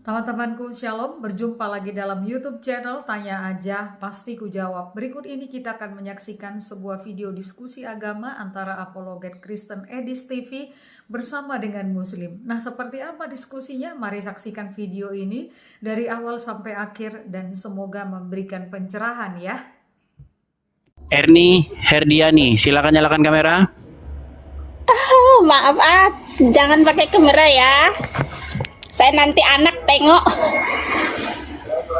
Teman-temanku, Shalom, berjumpa lagi dalam YouTube channel Tanya Aja Pasti Ku Jawab. Berikut ini kita akan menyaksikan sebuah video diskusi agama antara apologet Kristen Edis TV bersama dengan Muslim. Nah, seperti apa diskusinya? Mari saksikan video ini dari awal sampai akhir dan semoga memberikan pencerahan ya. Erni Herdiani, silakan nyalakan kamera. Oh, maaf jangan pakai kamera ya. Saya nanti anak tengok.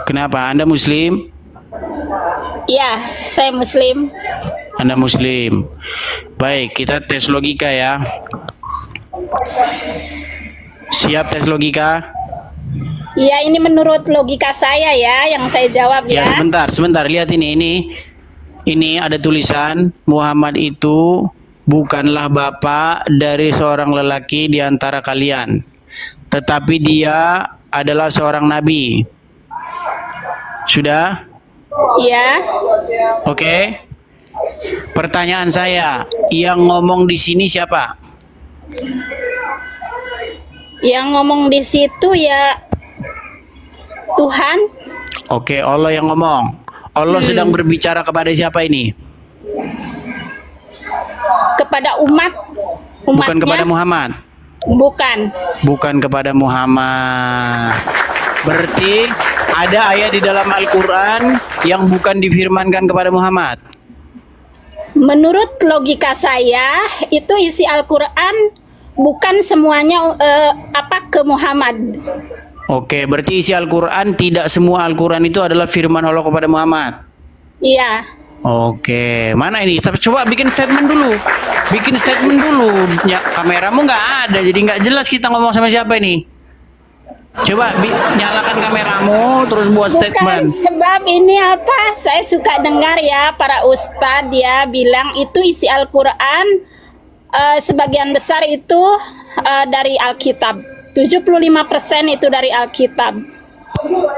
Kenapa? Anda Muslim? Ya, saya Muslim. Anda Muslim. Baik, kita tes logika ya. Siap tes logika? Ya, ini menurut logika saya ya, yang saya jawab ya. Ya, sebentar. Lihat ini. Ini ada tulisan, Muhammad itu bukanlah bapak dari seorang lelaki di antara kalian, tetapi dia adalah seorang nabi. Sudah? Iya. Oke. Pertanyaan saya, yang ngomong di sini siapa? Yang ngomong di situ ya Tuhan. Oke, Allah yang ngomong. Allah sedang berbicara kepada siapa ini? Kepada umatnya. Bukan kepada Muhammad. Bukan Kepada Muhammad. Berarti ada ayat di dalam Al-Quran yang bukan difirmankan kepada Muhammad. Menurut logika saya, itu isi Al-Quran bukan semuanya ke Muhammad. Oke, berarti isi Al-Quran, tidak semua Al-Quran itu adalah firman Allah kepada Muhammad. Iya. Oke, mana ini? Tapi coba bikin statement dulu. Ya, kameramu nggak ada, jadi nggak jelas kita ngomong sama siapa ini. Coba nyalakan kameramu, terus buat statement. Sebab ini saya suka dengar ya para ustadz ya bilang itu isi Al-Quran sebagian besar itu dari Alkitab. 75% itu dari Alkitab.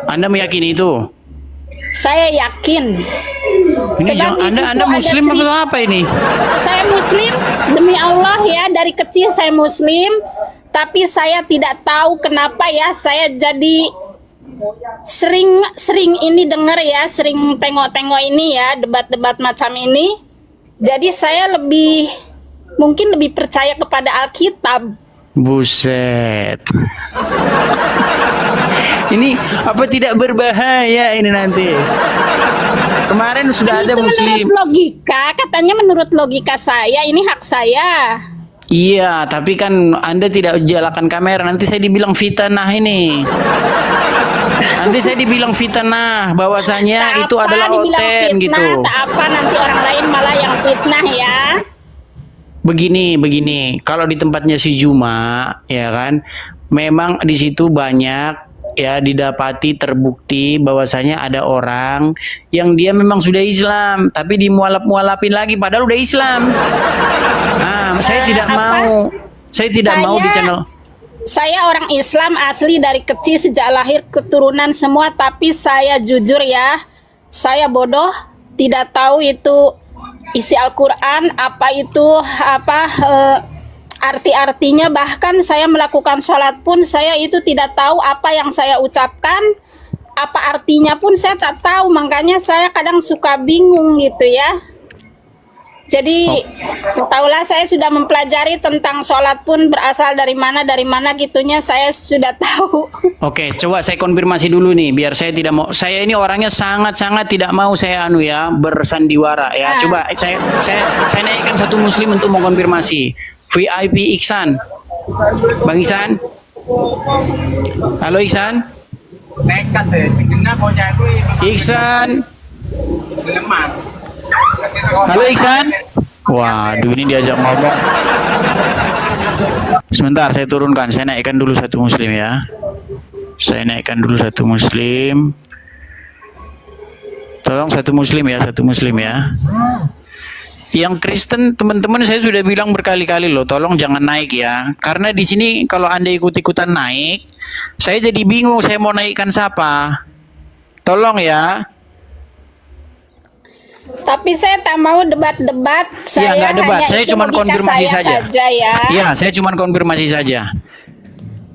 Anda meyakini itu? Saya yakin. Ini Anda Muslim atau apa ini? Saya Muslim, demi Allah ya, dari kecil saya Muslim. Tapi saya tidak tahu kenapa ya, saya jadi sering ini dengar ya, sering tengok-tengok ini ya, debat-debat macam ini. Jadi saya mungkin lebih percaya kepada Alkitab. Buset. Ini apa tidak berbahaya ini nanti? Kemarin sudah ada Muslim. Menurut logika, katanya menurut logika saya, ini hak saya. Iya, tapi kan Anda tidak jalankan kamera, nanti saya dibilang fitnah ini. Nanti saya dibilang fitnah, bahwasanya itu adalah oten gitu. Tak apa, nanti orang lain malah yang fitnah ya. Begini, kalau di tempatnya si Juma, ya kan, memang di situ banyak ya didapati terbukti bahwasanya ada orang yang dia memang sudah Islam, tapi dimualap-mualapin lagi padahal udah Islam. Nah, saya tidak mau di channel. Saya orang Islam asli dari kecil sejak lahir keturunan semua, tapi saya jujur ya, saya bodoh, tidak tahu itu isi Al-Quran, arti-artinya. Bahkan saya melakukan sholat pun saya itu tidak tahu apa yang saya ucapkan, apa artinya pun saya tak tahu. Makanya saya kadang suka bingung gitu ya. Jadi tahulah, saya sudah mempelajari tentang sholat pun berasal dari mana gitunya saya sudah tahu. Oke, coba saya konfirmasi dulu nih, biar saya tidak mau. Saya ini orangnya sangat tidak mau saya bersandiwara ya. Coba saya naikkan satu Muslim untuk mengkonfirmasi. VIP Iksan, Bang Iksan. Halo Iksan. Nekat deh, segenap punya aku Iksan. Halo Iksan. Waduh, ini diajak ngomong. Sebentar, saya turunkan. Saya naikkan dulu satu Muslim ya. Tolong satu Muslim ya. Yang Kristen teman-teman saya sudah bilang berkali-kali loh, tolong jangan naik ya. Karena di sini kalau Anda ikut-ikutan naik, saya jadi bingung saya mau naikkan siapa. Tolong ya. Tapi saya tak mau debat-debat. Ya Saya nggak debat, hanya saya itu cuma logika konfirmasi saya saja. ya. Iya, saya cuma konfirmasi saja.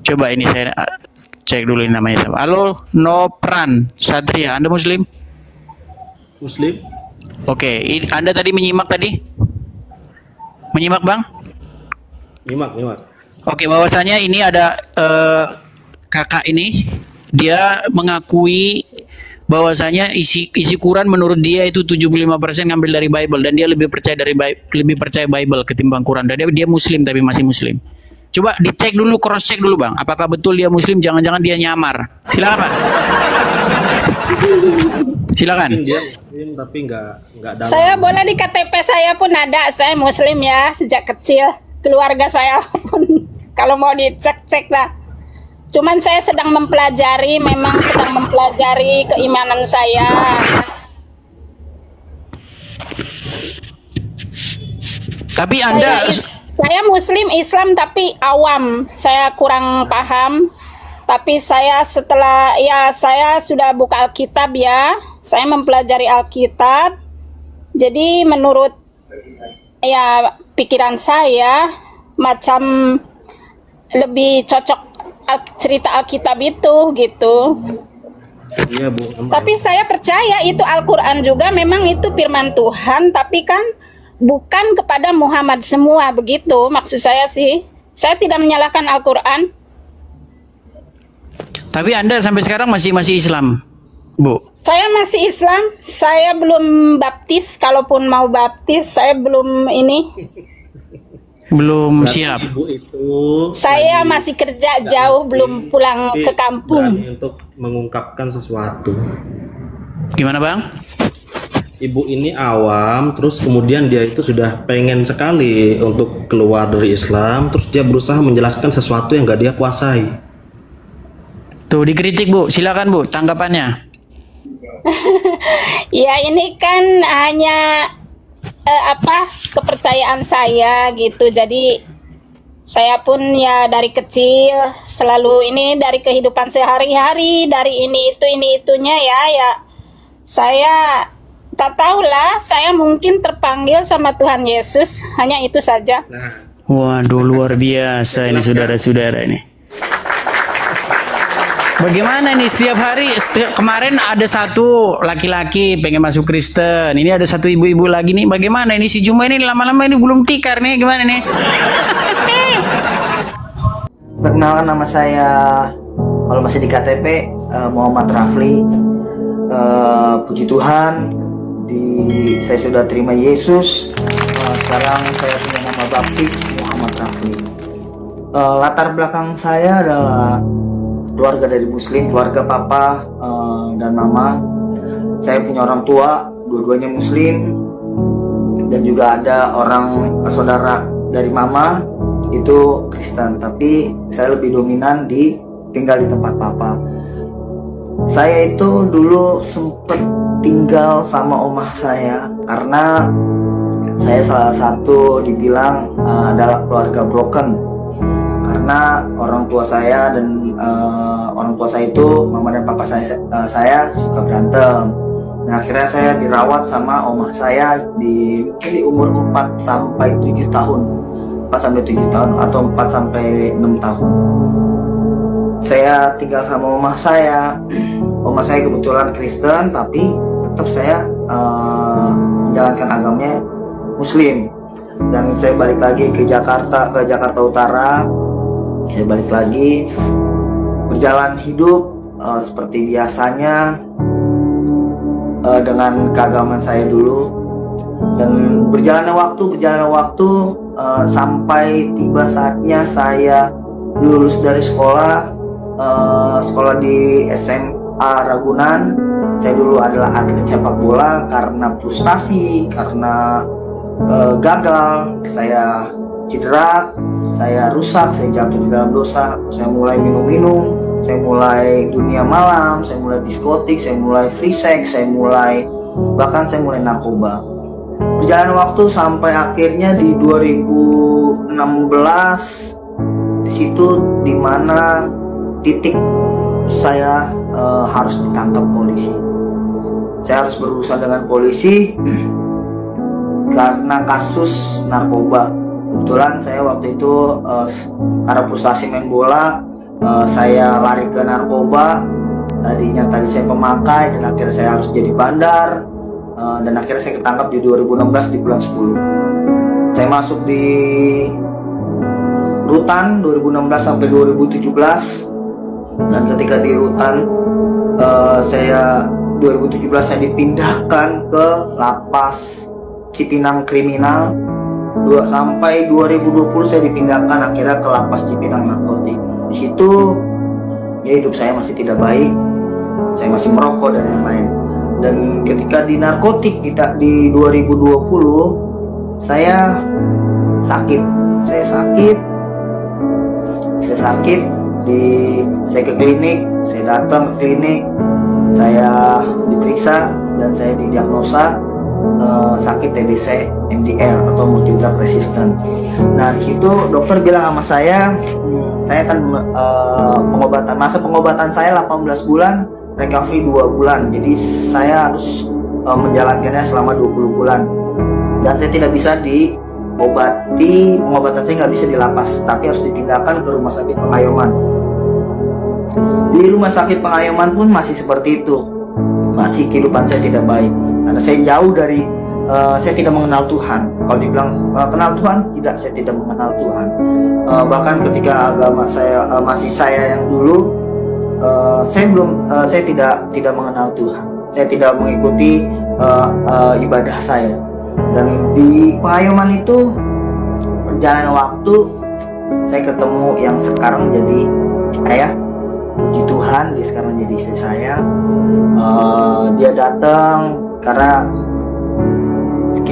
Coba ini saya cek dulu ini namanya siapa. Halo, Nopran Satria, Anda Muslim? Muslim? Oke, Anda tadi menyimak tadi? Menyimak Bang? Nyimak. Oke, bahwasanya ini ada kakak ini, dia mengakui bahwasanya isi Quran menurut dia itu 75% ngambil dari Bible dan dia lebih percaya Bible ketimbang Quran. Dan dia Muslim tapi masih Muslim. Coba dicek dulu, cross check dulu Bang, apakah betul dia Muslim? Jangan-jangan dia nyamar. Silakan Pak. Silakan. Mungkin dia Muslim tapi nggak dalam. Saya boleh di KTP saya pun ada, saya Muslim ya sejak kecil. Keluarga saya pun kalau mau dicek-cek lah. Cuman saya sedang mempelajari keimanan saya. Tapi Anda Saya Muslim Islam tapi awam, saya kurang paham. Tapi saya saya sudah buka Alkitab ya, saya mempelajari Alkitab. Jadi menurut ya pikiran saya macam lebih cocok cerita Alkitab itu gitu. Iya Bu. Tapi saya percaya itu Al-Quran juga memang itu firman Tuhan, tapi kan bukan kepada Muhammad semua begitu maksud saya sih. Saya tidak menyalahkan Al-Quran. Tapi Anda sampai sekarang masih Islam, Bu? Saya masih Islam, saya belum baptis. Kalaupun mau baptis, saya belum Belum siap. Ibu itu saya masih kerja jauh, belum pulang ke kampung. berani untuk mengungkapkan sesuatu. Gimana Bang? Ibu ini awam, terus kemudian dia itu sudah pengen sekali untuk keluar dari Islam, terus dia berusaha menjelaskan sesuatu yang gak dia kuasai. Tuh dikritik Bu, silakan Bu tanggapannya. Ya ini kan hanya kepercayaan saya gitu. Jadi saya pun ya dari kecil selalu ini dari kehidupan sehari-hari, dari ini itunya ya saya tak tahulah, saya mungkin terpanggil sama Tuhan Yesus, hanya itu saja. Nah, Waduh luar biasa ini saudara-saudara ini. Bagaimana nih setiap hari, kemarin ada satu laki-laki pengen masuk Kristen, ini ada satu ibu-ibu lagi nih, bagaimana ini si Juma ini lama-lama ini belum tikar nih, gimana nih? Perkenalan, nama saya kalau masih di KTP Muhammad Rafli. Puji Tuhan, saya sudah terima Yesus. Sekarang saya punya nama baptis Muhammad Rafli. Latar belakang saya adalah keluarga dari Muslim, keluarga papa dan mama. Saya punya orang tua, dua-duanya Muslim, dan juga ada orang saudara dari mama itu Kristen. Tapi saya lebih dominan tinggal di tempat papa. Saya itu dulu sempat tinggal sama omah saya karena saya salah satu dibilang adalah keluarga broken. Karena orang tua saya dan orang tua saya itu, mama dan papa saya suka berantem. Dan akhirnya saya dirawat sama omah saya mungkin di umur 4 sampai 7 tahun. 4 sampai 7 tahun atau 4 sampai 6 tahun. Saya tinggal sama omah saya. Omah saya kebetulan Kristen, tapi tetap saya menjalankan agamanya Muslim. Dan saya balik lagi ke Jakarta Utara. Saya balik lagi berjalan hidup seperti biasanya dengan keagamaan saya dulu. Dan berjalannya waktu sampai tiba saatnya saya lulus dari sekolah di SMA Ragunan. Saya dulu adalah atlet sepak bola, karena frustasi, karena gagal, saya cedera, saya rusak, saya jatuh di dalam dosa, saya mulai minum-minum, saya mulai dunia malam, saya mulai diskotik, saya mulai free sex, bahkan saya mulai narkoba. berjalan waktu sampai akhirnya di 2016, di situ dimana titik saya harus ditangkap polisi. Saya harus berurusan dengan polisi karena kasus narkoba. Kebetulan saya waktu itu karena frustasi main bola, saya lari ke narkoba. Tadi saya pemakai dan akhirnya saya harus jadi bandar, dan akhirnya saya ketangkap di 2016 di bulan 10. Saya masuk di rutan 2016 sampai 2017, dan ketika di rutan saya 2017 saya dipindahkan ke lapas Cipinang Kriminal, sampai 2020 saya dipindahkan akhirnya ke lapas Cipinang Narkotik. Di situ ya hidup saya masih tidak baik, saya masih merokok dan yang lain. Dan ketika di narkotik di 2020 saya sakit, saya ke klinik, saya datang ke klinik, saya diperiksa dan saya didiagnosa sakit TBC MDR atau multi drug resistant. Nah, di situ dokter bilang sama saya akan masa pengobatan saya 18 bulan, recovery 2 bulan. Jadi saya harus menjalankannya selama 20 bulan. Dan saya tidak bisa diobati, pengobatan saya nggak bisa di lapas, tapi harus dipindahkan ke rumah sakit Pengayoman. Di rumah sakit Pengayoman pun masih seperti itu, masih kehidupan saya tidak baik karena saya jauh dari saya tidak mengenal Tuhan. Kalau dibilang kenal Tuhan, tidak, saya tidak mengenal Tuhan. Bahkan ketika agama saya masih saya yang dulu, saya tidak mengenal Tuhan, saya tidak mengikuti ibadah saya. Dan di Pengayoman itu perjalanan waktu saya ketemu yang sekarang jadi saya. Puji Tuhan, dia sekarang jadi istri saya. Dia datang karena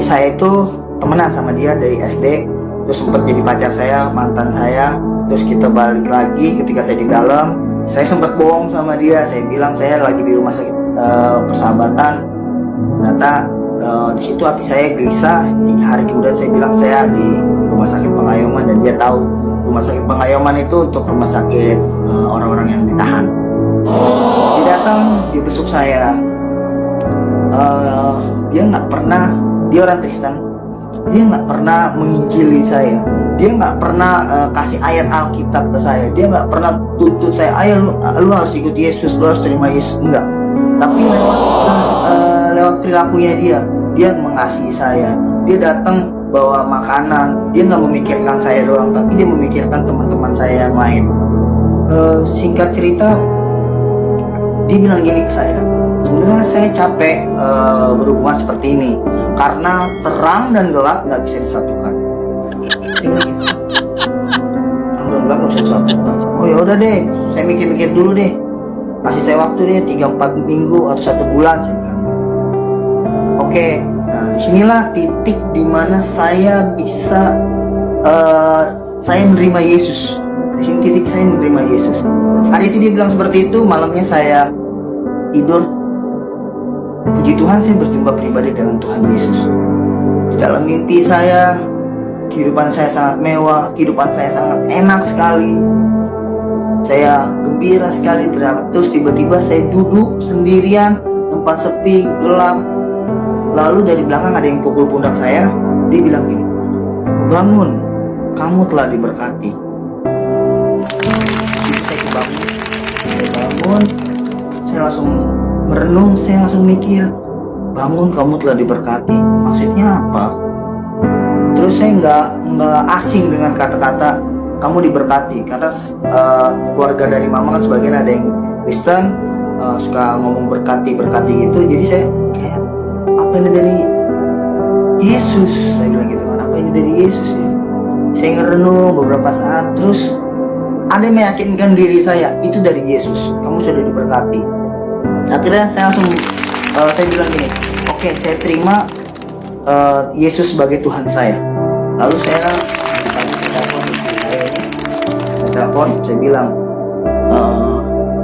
saya itu temenan sama dia dari SD, terus sempat jadi pacar saya, mantan saya. Terus kita balik lagi ketika saya di dalam. Saya sempat bohong sama dia, saya bilang saya lagi di rumah sakit Persahabatan. Ternyata di situ hati saya gelisah. 3 hari kemudian saya bilang saya di rumah sakit Pengayoman, dan dia tahu rumah sakit Pengayoman itu untuk rumah sakit orang-orang yang ditahan. Dia datang, dia besuk saya. Dia nggak pernah, dia orang Kristen, dia nggak pernah menginjili saya, dia nggak pernah kasih ayat Alkitab ke saya, dia nggak pernah tuntut saya, ayo lu harus ikut Yesus, lu harus terima Yesus, enggak. Tapi lewat perilakunya dia mengasihi saya. Dia datang bawa makanan, dia nggak memikirkan saya doang, tapi dia memikirkan teman-teman saya yang lain. Singkat cerita, dia bilang gini ke saya, sebenarnya saya capek berhubungan seperti ini karena terang dan gelap nggak bisa disatukan. Terang dan gelap nggak bisa disatukan. Oh ya udah deh, saya mikir-mikir dulu deh, kasih saya waktu deh 3-4 minggu atau 1 bulan, saya bilang. Oke. Nah, disinilah titik dimana saya bisa saya menerima Yesus. Di sini titik saya menerima Yesus. Hari itu dia bilang seperti itu. Malamnya saya tidur, puji Tuhan saya berjumpa pribadi dengan Tuhan Yesus. Di dalam mimpi saya, kehidupan saya sangat mewah, kehidupan saya sangat enak sekali, saya gembira sekali. Terus tiba-tiba saya duduk sendirian, tempat sepi, gelap. Lalu dari belakang ada yang pukul pundak saya. Dia bilang gini, bangun, kamu telah diberkati. Jadi saya bangun, saya langsung merenung, saya langsung mikir, bangun, kamu telah diberkati, maksudnya apa? Terus saya nggak asing dengan kata-kata kamu diberkati, karena keluarga dari mama kan sebagian ada yang Kristen, suka ngomong berkati gitu. Jadi saya kayak, apa ini dari Yesus? Saya bilang gitu kan, apa ini dari Yesus ya? Saya ngerenung beberapa saat, terus ada yang meyakinkan diri saya, itu dari Yesus, kamu sudah diberkati. Akhirnya saya langsung saya bilang gini, oke, saya terima Yesus sebagai Tuhan saya. Lalu saya telepon, saya bilang,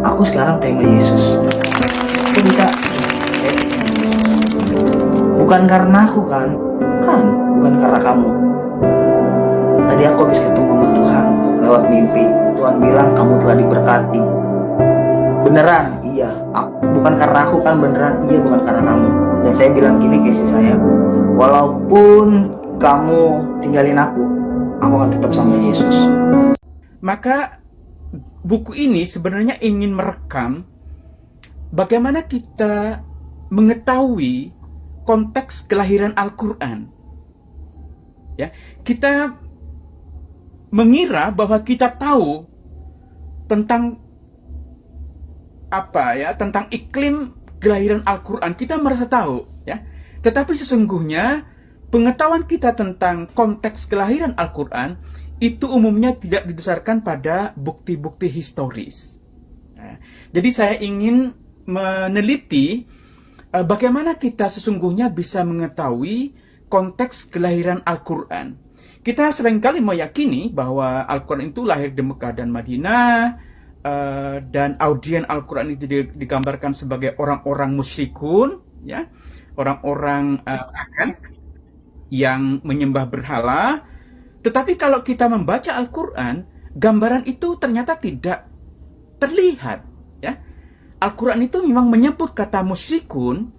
aku sekarang terima Yesus. Aku bisa, bukan karena aku kan, bukan karena kamu. Tadi aku habis ketemu sama Tuhan lewat mimpi. Tuhan bilang kamu telah diberkati. Beneran, iya. Bukan karena aku kan, beneran, iya, bukan karena kamu. Dan saya bilang gini ke istri saya, walaupun kamu tinggalin aku akan tetap sama Yesus. Maka buku ini sebenarnya ingin merekam bagaimana kita mengetahui konteks kelahiran Al-Quran. Ya, kita mengira bahwa kita tahu tentang tentang iklim kelahiran Al-Quran. Kita merasa tahu, ya. Tetapi sesungguhnya pengetahuan kita tentang konteks kelahiran Al-Quran itu umumnya tidak didasarkan pada bukti-bukti historis. Nah, jadi saya ingin meneliti bagaimana kita sesungguhnya bisa mengetahui konteks kelahiran Al-Quran. Kita seringkali meyakini bahwa Al-Quran itu lahir di Mekah dan Madinah, dan audien Al-Quran itu digambarkan sebagai orang-orang musyrikun, ya, orang-orang yang menyembah berhala. Tetapi kalau kita membaca Al-Quran, gambaran itu ternyata tidak terlihat, ya. Al-Quran itu memang menyebut kata musyrikun,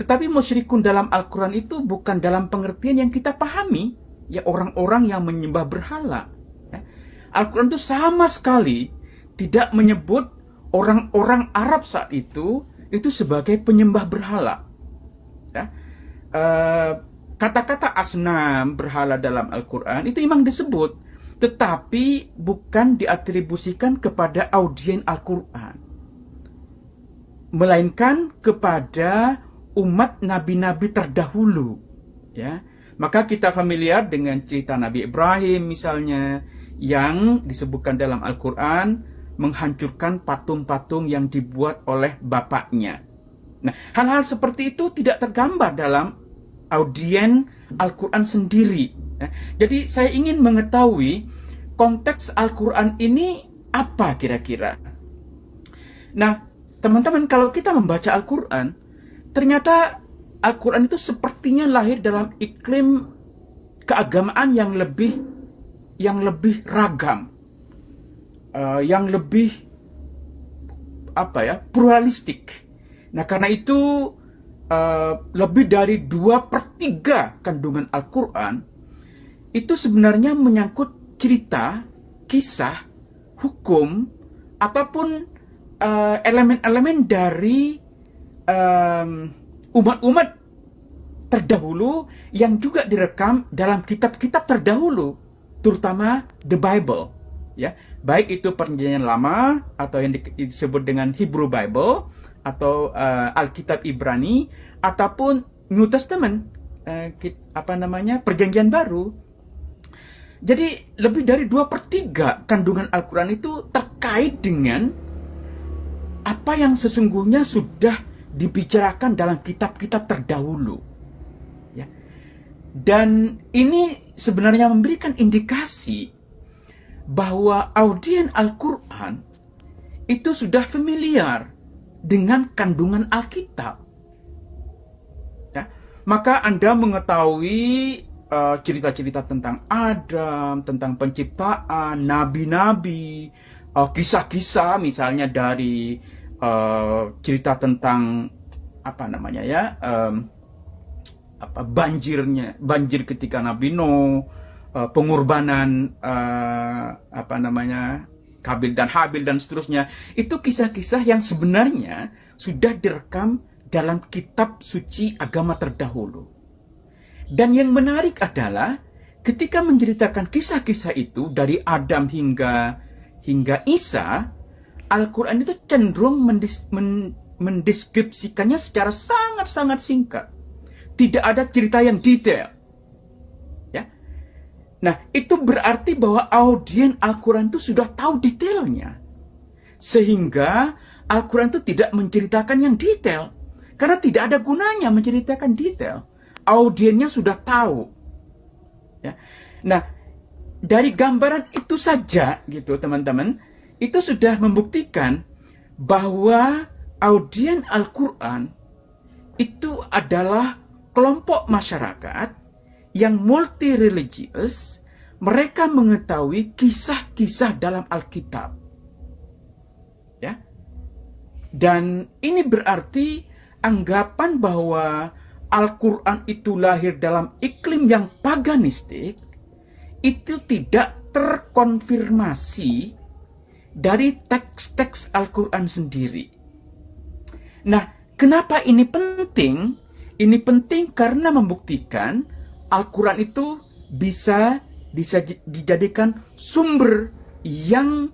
tetapi musyrikun dalam Al-Quran itu bukan dalam pengertian yang kita pahami, ya, orang-orang yang menyembah berhala. Ya. Al-Quran itu sama sekali tidak menyebut orang-orang Arab saat itu sebagai penyembah berhala. Ya. Kata-kata asnam, berhala dalam Al-Quran itu memang disebut, tetapi bukan diatribusikan kepada audien Al-Quran, melainkan kepada umat nabi-nabi terdahulu. Ya. Maka kita familiar dengan cerita Nabi Ibrahim misalnya, yang disebutkan dalam Al-Quran menghancurkan patung-patung yang dibuat oleh bapaknya. Nah, hal-hal seperti itu tidak tergambar dalam audien Al-Quran sendiri. Jadi saya ingin mengetahui konteks Al-Quran ini apa kira-kira. Nah, teman-teman, kalau kita membaca Al-Quran, ternyata Al-Quran itu sepertinya lahir dalam iklim keagamaan yang lebih ragam, yang lebih pluralistik. Nah, karena itu lebih dari 2/3 kandungan Al-Quran itu sebenarnya menyangkut cerita, kisah, hukum, ataupun elemen-elemen dari umat-umat terdahulu yang juga direkam dalam kitab-kitab terdahulu, terutama the Bible, ya, baik itu Perjanjian Lama atau yang disebut dengan Hebrew Bible atau Alkitab Ibrani, ataupun New Testament, Perjanjian Baru. Jadi lebih dari 2/3 kandungan Al-Quran itu terkait dengan apa yang sesungguhnya sudah dibicarakan dalam kitab-kitab terdahulu. Ya. Dan ini sebenarnya memberikan indikasi bahwa audien Al-Quran itu sudah familiar dengan kandungan Alkitab. Ya. Maka Anda mengetahui cerita-cerita tentang Adam, tentang penciptaan, nabi-nabi, kisah-kisah misalnya dari cerita tentang banjir ketika Nabi Nuh, pengorbanan Kabil dan Habil dan seterusnya. Itu kisah-kisah yang sebenarnya sudah direkam dalam kitab suci agama terdahulu. Dan yang menarik adalah ketika menceritakan kisah-kisah itu dari Adam hingga Isa, Al-Quran itu cenderung mendeskripsikannya secara sangat-sangat singkat. Tidak ada cerita yang detail. Ya. Nah, itu berarti bahwa audien Al-Quran itu sudah tahu detailnya. Sehingga Al-Quran itu tidak menceritakan yang detail. Karena tidak ada gunanya menceritakan detail. Audiennya sudah tahu. Ya. Nah, dari gambaran itu saja, gitu teman-teman, itu sudah membuktikan bahwa audien Al-Quran itu adalah kelompok masyarakat yang multi religious, mereka mengetahui kisah-kisah dalam Alkitab. Ya. Dan ini berarti anggapan bahwa Al-Quran itu lahir dalam iklim yang paganistik itu tidak terkonfirmasi dari teks-teks Al-Quran sendiri. Nah, kenapa ini penting? Ini penting karena membuktikan Al-Quran itu bisa dijadikan sumber yang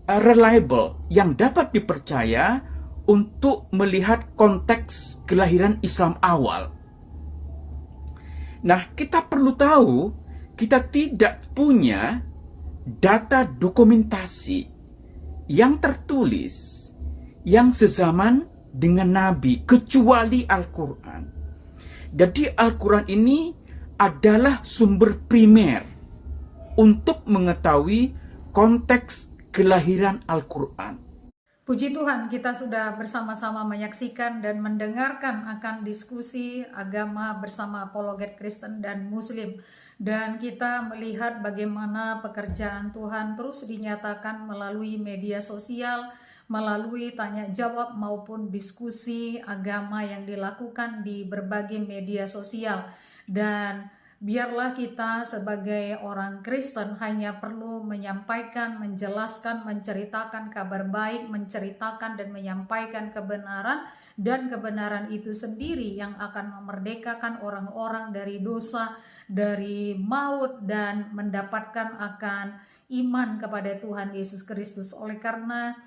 reliable, yang dapat dipercaya untuk melihat konteks kelahiran Islam awal. Nah, kita perlu tahu, kita tidak punya data dokumentasi yang tertulis yang sezaman dengan Nabi, kecuali Al-Quran. Jadi Al-Quran ini adalah sumber primer untuk mengetahui konteks kelahiran Al-Quran. Puji Tuhan, kita sudah bersama-sama menyaksikan dan mendengarkan akan diskusi agama bersama apologet Kristen dan Muslim. Dan kita melihat bagaimana pekerjaan Tuhan terus dinyatakan melalui media sosial, melalui tanya jawab maupun diskusi agama yang dilakukan di berbagai media sosial. Dan biarlah kita sebagai orang Kristen hanya perlu menyampaikan, menjelaskan, menceritakan kabar baik, menceritakan dan menyampaikan kebenaran, dan kebenaran itu sendiri yang akan memerdekakan orang-orang dari dosa, dari maut, dan mendapatkan akan iman kepada Tuhan Yesus Kristus. Oleh karena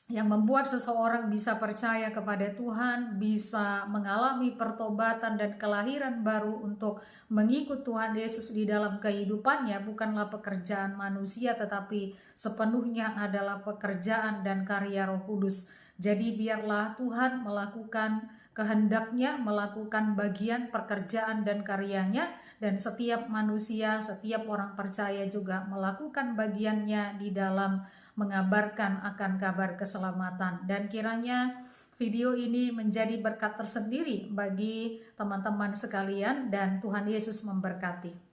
yang membuat seseorang bisa percaya kepada Tuhan, bisa mengalami pertobatan dan kelahiran baru untuk mengikut Tuhan Yesus di dalam kehidupannya, bukanlah pekerjaan manusia, tetapi sepenuhnya adalah pekerjaan dan karya Roh Kudus. Jadi biarlah Tuhan melakukan kehendaknya, melakukan bagian pekerjaan dan karyanya, dan setiap manusia, setiap orang percaya juga melakukan bagiannya di dalam mengabarkan akan kabar keselamatan. Dan kiranya video ini menjadi berkat tersendiri bagi teman-teman sekalian, dan Tuhan Yesus memberkati.